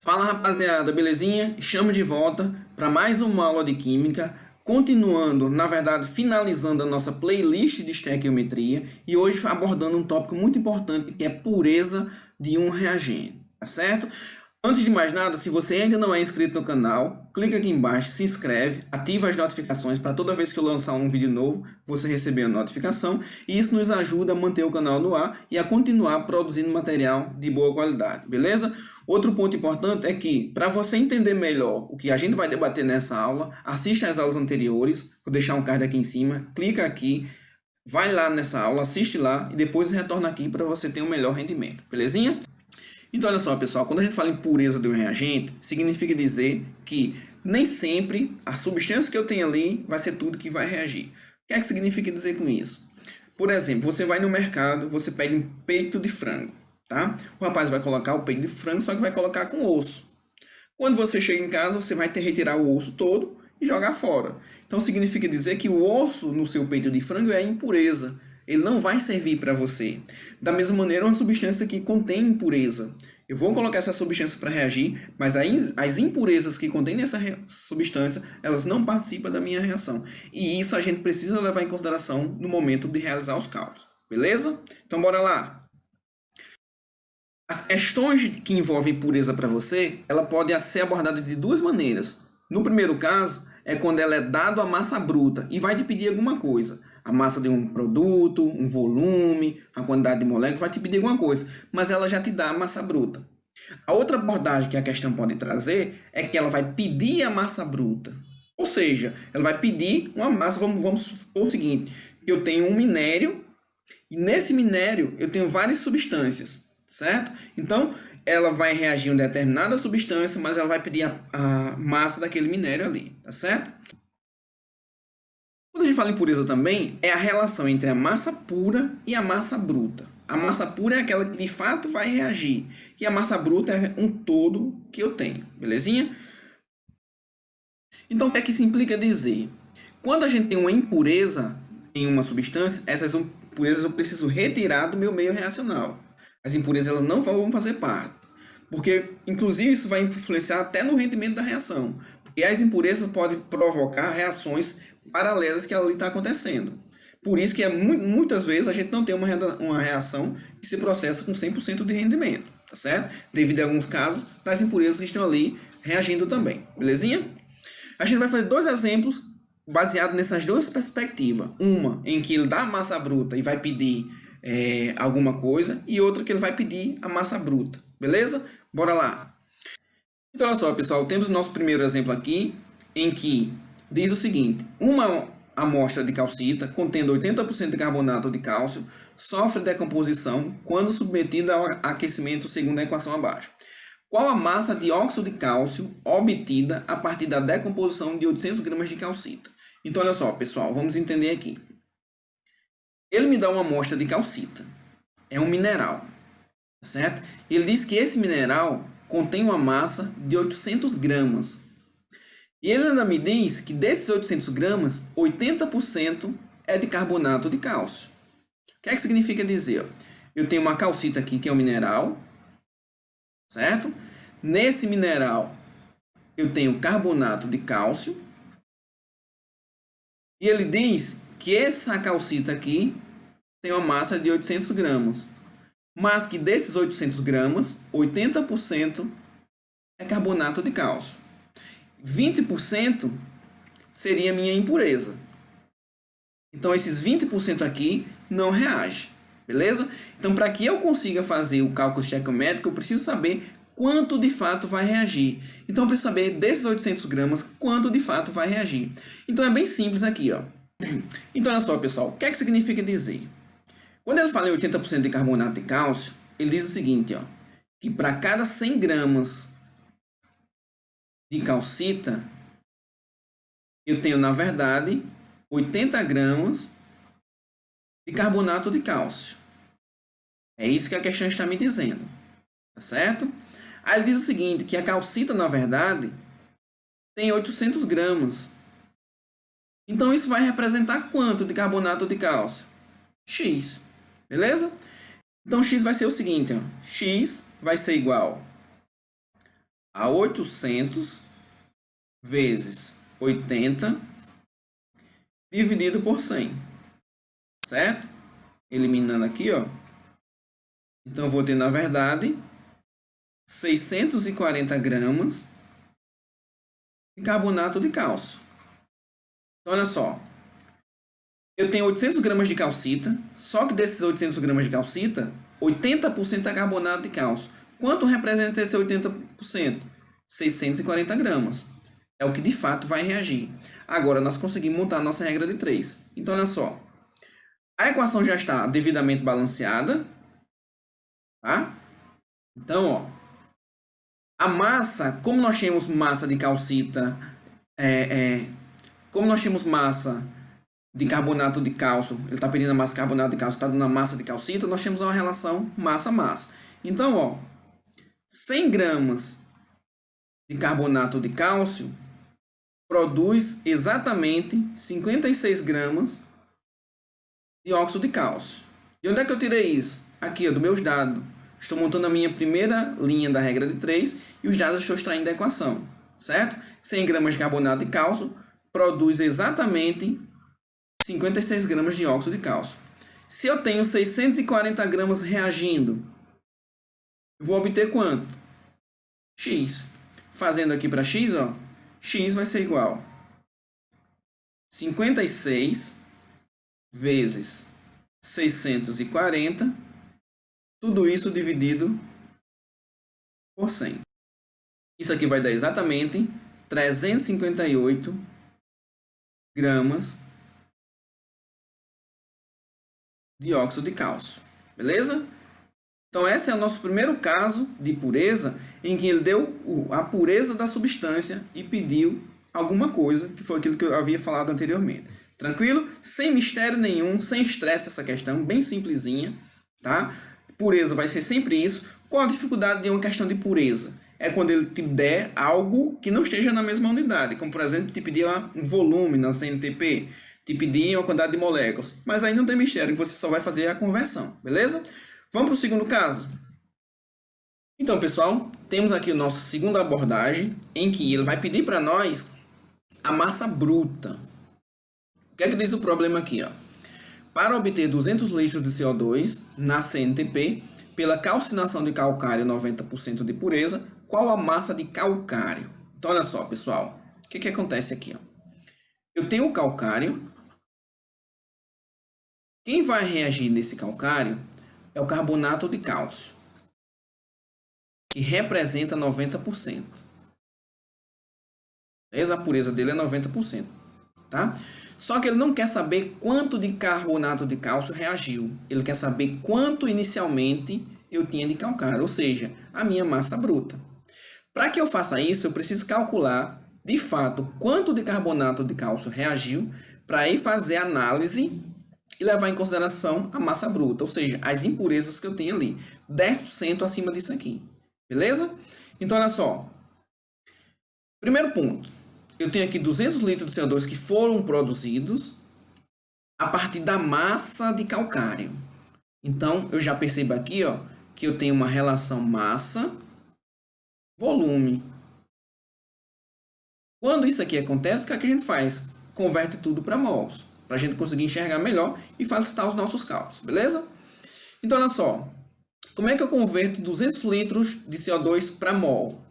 Fala rapaziada, belezinha? Chamo de volta para mais uma aula de Química, continuando, na verdade, finalizando a nossa playlist de estequiometria e hoje abordando um tópico muito importante que é pureza de um reagente, tá certo? Antes de mais nada, se você ainda não é inscrito no canal, clica aqui embaixo, se inscreve, ativa as notificações para toda vez que eu lançar um vídeo novo, você receber a notificação e isso nos ajuda a manter o canal no ar e a continuar produzindo material de boa qualidade, beleza? Outro ponto importante é que, para você entender melhor o que a gente vai debater nessa aula, assista às aulas anteriores, vou deixar um card aqui em cima, clica aqui, vai lá nessa aula, assiste lá e depois retorna aqui para você ter um melhor rendimento, belezinha? Então, olha só, pessoal, quando a gente fala em pureza de um reagente, significa dizer que nem sempre a substância que eu tenho ali vai ser tudo que vai reagir. O que é que significa dizer com isso? Por exemplo, você vai no mercado, você pede um peito de frango, tá? O rapaz vai colocar o peito de frango, só que vai colocar com osso. Quando você chega em casa, você vai ter que retirar o osso todo e jogar fora. Então, significa dizer que o osso no seu peito de frango é impureza. Ele não vai servir para você. Da mesma maneira, uma substância que contém impureza. Eu vou colocar essa substância para reagir, mas as impurezas que contém nessa substância, elas não participam da minha reação. E isso a gente precisa levar em consideração no momento de realizar os cálculos. Beleza? Então, bora lá. As questões que envolvem impureza para você, ela pode ser abordada de duas maneiras. No primeiro caso, é quando ela é dada a massa bruta e vai te pedir alguma coisa. A massa de um produto, um volume, a quantidade de moléculas, vai te pedir alguma coisa, mas ela já te dá a massa bruta. A outra abordagem que a questão pode trazer é que ela vai pedir a massa bruta. Ou seja, ela vai pedir uma massa, vamos supor o seguinte, que eu tenho um minério e nesse minério eu tenho várias substâncias, certo? Então, ela vai reagir a uma determinada substância, mas ela vai pedir a massa daquele minério ali, tá certo? Quando a gente fala em pureza também, é a relação entre a massa pura e a massa bruta. A massa pura é aquela que de fato vai reagir, e a massa bruta é um todo que eu tenho, belezinha? Então, o que é que isso implica dizer? Quando a gente tem uma impureza em uma substância, essas impurezas eu preciso retirar do meu meio reacional. As impurezas elas não vão fazer parte. Porque, inclusive, isso vai influenciar até no rendimento da reação. Porque as impurezas podem provocar reações paralelas que ali está acontecendo. Por isso que muitas vezes a gente não tem uma reação que se processa com 100% de rendimento, tá certo? Devido a alguns casos das impurezas que estão ali reagindo também, belezinha? A gente vai fazer dois exemplos baseados nessas duas perspectivas. Uma em que ele dá a massa bruta e vai pedir alguma coisa, e outra que ele vai pedir a massa bruta, beleza? Bora lá! Então, olha só, pessoal, temos o nosso primeiro exemplo aqui, em que diz o seguinte: uma amostra de calcita, contendo 80% de carbonato de cálcio, sofre decomposição quando submetida ao aquecimento segundo a equação abaixo. Qual a massa de óxido de cálcio obtida a partir da decomposição de 800 gramas de calcita? Então, olha só, pessoal, vamos entender aqui. Ele me dá uma amostra de calcita. É um mineral, certo? Ele diz que esse mineral contém uma massa de 800 gramas. E ele ainda me diz que desses 800 gramas, 80% é de carbonato de cálcio. O que é que significa dizer? Eu tenho uma calcita aqui, que é um mineral, certo? Nesse mineral, eu tenho carbonato de cálcio. E ele diz que essa calcita aqui tem uma massa de 800 gramas. Mas que desses 800 gramas, 80% é carbonato de cálcio. 20% seria a minha impureza. Então, esses 20% aqui não reagem, beleza? Então, para que eu consiga fazer o cálculo estequiométrico, eu preciso saber quanto de fato vai reagir. Então, eu preciso saber desses 800 gramas quanto de fato vai reagir. Então, é bem simples aqui, ó. Então, olha só, pessoal, o que é que significa dizer? Quando ele fala em 80% de carbonato de cálcio, ele diz o seguinte, ó, que para cada 100 gramas de calcita, eu tenho, na verdade, 80 gramas de carbonato de cálcio. É isso que a questão está me dizendo, tá certo? Aí ele diz o seguinte, que a calcita, na verdade, tem 800 gramas. Então, isso vai representar quanto de carbonato de cálcio? X. Beleza? Então, X vai ser o seguinte, ó. X vai ser igual a 800 vezes 80 dividido por 100, certo? Eliminando aqui, ó. Então, eu vou ter, na verdade, 640 gramas de carbonato de cálcio. Então, olha só. Eu tenho 800 gramas de calcita, só que desses 800 gramas de calcita, 80% é carbonato de cálcio. Quanto representa esse 80%? 640 gramas. É o que de fato vai reagir. Agora, nós conseguimos montar a nossa regra de 3. Então, olha só. A equação já está devidamente balanceada. Tá? Então, ó. A massa, como nós temos massa de calcita, como nós temos massa de carbonato de cálcio, ele está pedindo a massa de carbonato de cálcio, está dando a massa de calcita, nós temos uma relação massa-massa. Então, ó, 100 gramas de carbonato de cálcio produz exatamente 56 gramas de óxido de cálcio. E onde é que eu tirei isso? Aqui, ó, dos meus dados. Estou montando a minha primeira linha da regra de 3 e os dados estou extraindo da equação, certo? 100 gramas de carbonato de cálcio produz exatamente 56 gramas de óxido de cálcio. Se eu tenho 640 gramas reagindo, eu vou obter quanto? X. Fazendo aqui para X, ó, X vai ser igual a 56 vezes 640, tudo isso dividido por 100. Isso aqui vai dar exatamente 358 gramas de óxido de cálcio. Beleza? Então, esse é o nosso primeiro caso de pureza, em que ele deu a pureza da substância e pediu alguma coisa, que foi aquilo que eu havia falado anteriormente. Tranquilo? Sem mistério nenhum, sem estresse essa questão, bem simplesinha, tá? Pureza vai ser sempre isso. Qual a dificuldade de uma questão de pureza? É quando ele te der algo que não esteja na mesma unidade, como, por exemplo, te pedir um volume na CNTP, te pedir uma quantidade de moléculas. Mas aí não tem mistério, você só vai fazer a conversão, beleza? Vamos para o segundo caso? Então, pessoal, temos aqui a nossa segunda abordagem, em que ele vai pedir para nós a massa bruta. O que é que diz o problema aqui? Ó? Para obter 200 litros de CO2 na CNTP, pela calcinação de calcário 90% de pureza, qual a massa de calcário? Então, olha só, pessoal, o que acontece aqui? Ó? Eu tenho o calcário. Quem vai reagir nesse calcário é o carbonato de cálcio, que representa 90%. A pureza dele é 90%. Tá? Só que ele não quer saber quanto de carbonato de cálcio reagiu. Ele quer saber quanto inicialmente eu tinha de calcário, ou seja, a minha massa bruta. Para que eu faça isso, eu preciso calcular, de fato, quanto de carbonato de cálcio reagiu, para aí fazer a análise e levar em consideração a massa bruta, ou seja, as impurezas que eu tenho ali. 10% acima disso aqui. Beleza? Então, olha só. Primeiro ponto. Eu tenho aqui 200 litros de CO2 que foram produzidos a partir da massa de calcário. Então, eu já percebo aqui, ó, que eu tenho uma relação massa-volume. Quando isso aqui acontece, o que a gente faz? Converte tudo para mols, para a gente conseguir enxergar melhor e facilitar os nossos cálculos, beleza? Então, olha só. Como é que eu converto 200 litros de CO2 para mol?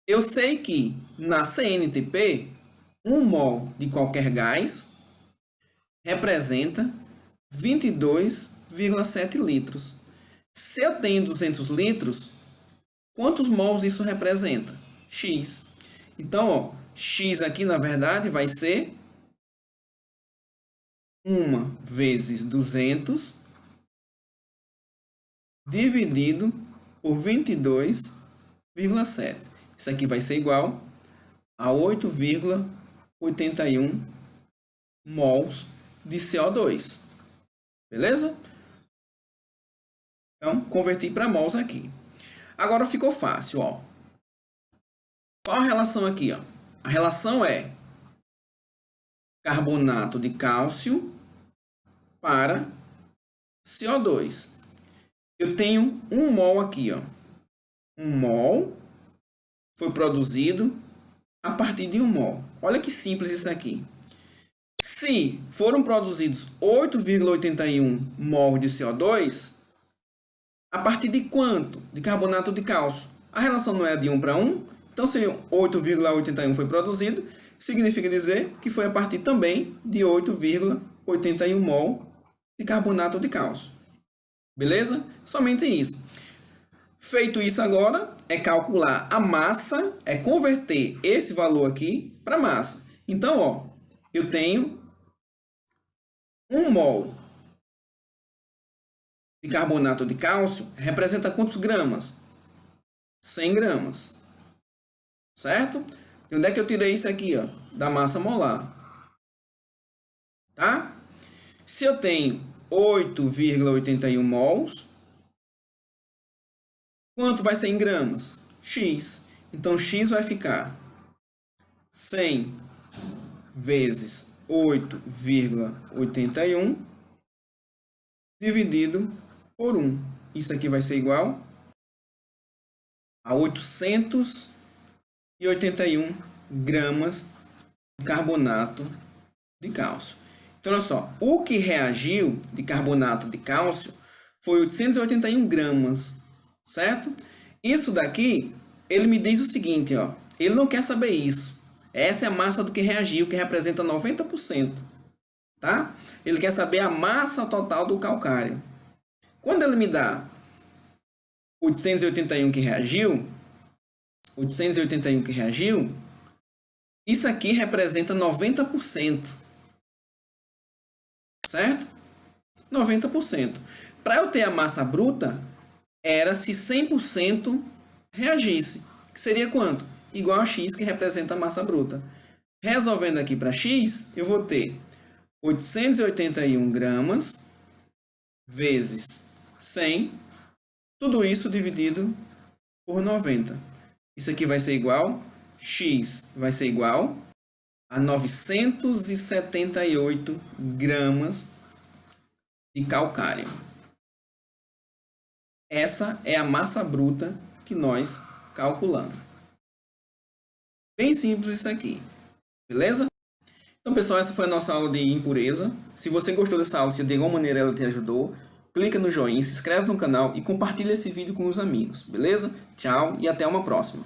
Eu sei que na CNTP, 1 mol de qualquer gás representa 22,7 litros. Se eu tenho 200 litros, quantos mols isso representa? X. Então, ó, X aqui, na verdade, vai ser 1 vezes 200 dividido por 22,7. Isso aqui vai ser igual a 8,81 mols de CO2. Beleza? Então, converti para mols aqui. Agora ficou fácil, ó. Qual a relação aqui, ó? A relação é carbonato de cálcio para CO2. Eu tenho 1 mol aqui, ó. 1 mol foi produzido a partir de 1 mol. Olha que simples isso aqui. Se foram produzidos 8,81 mol de CO2, a partir de quanto de carbonato de cálcio? A relação não é de 1 para 1? Então, se 8,81 foi produzido, significa dizer que foi a partir também de 8,81 mol de carbonato de cálcio. Beleza? Somente isso. Feito isso agora, é calcular a massa, é converter esse valor aqui para massa. Então, ó, eu tenho 1 mol de carbonato de cálcio, representa quantos gramas? 100 gramas. Certo? E onde é que eu tirei isso aqui, ó? Da massa molar. Tá? Se eu tenho 8,81 mols, quanto vai ser em gramas? X. Então, X vai ficar 100 vezes 8,81 dividido por 1. Isso aqui vai ser igual a 881 gramas de carbonato de cálcio. Então, olha só, o que reagiu de carbonato de cálcio foi 881 gramas, certo? Isso daqui, ele me diz o seguinte, ó, ele não quer saber isso. Essa é a massa do que reagiu, que representa 90%, tá? Ele quer saber a massa total do calcário. Quando ele me dá 881 que reagiu, isso aqui representa 90%. Certo? 90%. Para eu ter a massa bruta, era se 100% reagisse. Que seria quanto? Igual a X, que representa a massa bruta. Resolvendo aqui para X, eu vou ter 881 gramas vezes 100. Tudo isso dividido por 90. Isso aqui vai ser igual, X vai ser igual a 978 gramas de calcário. Essa é a massa bruta que nós calculamos. Bem simples isso aqui, beleza? Então, pessoal, essa foi a nossa aula de impureza. Se você gostou dessa aula, se de alguma maneira ela te ajudou, clica no joinha, se inscreve no canal e compartilha esse vídeo com os amigos, beleza? Tchau e até uma próxima.